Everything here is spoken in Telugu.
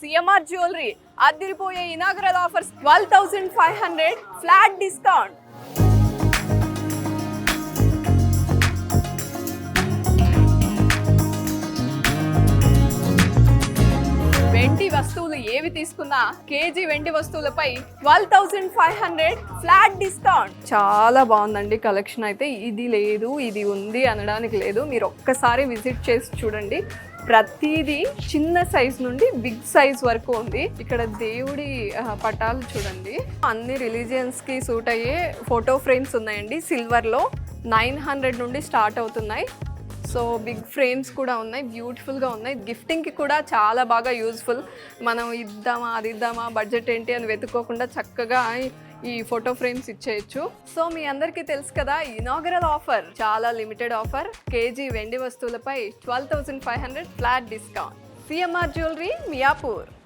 సిఎంఆర్ జ్యువెలరీ అదిరిపోయే ఇనాగరల్ ఆఫర్స్ 12,500 ఫ్లాట్ డిస్కౌంట్. వెండి వస్తువులు ఏవి తీసుకున్నా కేజీ వెండి వస్తువులపై 12,500 ఫ్లాట్ డిస్కౌంట్. చాలా బాగుందండి కలెక్షన్ అయితే. ఇది లేదు ఇది ఉంది అనడానికి లేదు, మీరు ఒక్కసారి విజిట్ చేసి చూడండి. ప్రతిదీ చిన్న సైజ్ నుండి బిగ్ సైజ్ వరకు ఉంది. ఇక్కడ దేవుడి పటాలు చూడండి, అన్ని రిలీజియన్స్ కి సూట్ అయ్యే ఫోటో ఫ్రేమ్స్ ఉన్నాయండి. సిల్వర్ లో 900 నుండి స్టార్ట్ అవుతున్నాయి. సో బిగ్ ఫ్రేమ్స్ కూడా ఉన్నాయి, బ్యూటిఫుల్గా ఉన్నాయి. గిఫ్టింగ్కి కూడా చాలా బాగా యూజ్ఫుల్. మనం ఇద్దామా అది ఇద్దామా బడ్జెట్ ఏంటి అని వెతుక్కోకుండా చక్కగా ఈ ఫోటో ఫ్రేమ్స్ ఇచ్చేయచ్చు. సో మీ అందరికీ తెలుసు కదా, ఇనాగరల్ ఆఫర్ చాలా లిమిటెడ్ ఆఫర్. కేజీ వెండి వస్తువులపై 12,500 flat discount. CMR jewellery, Miyapur.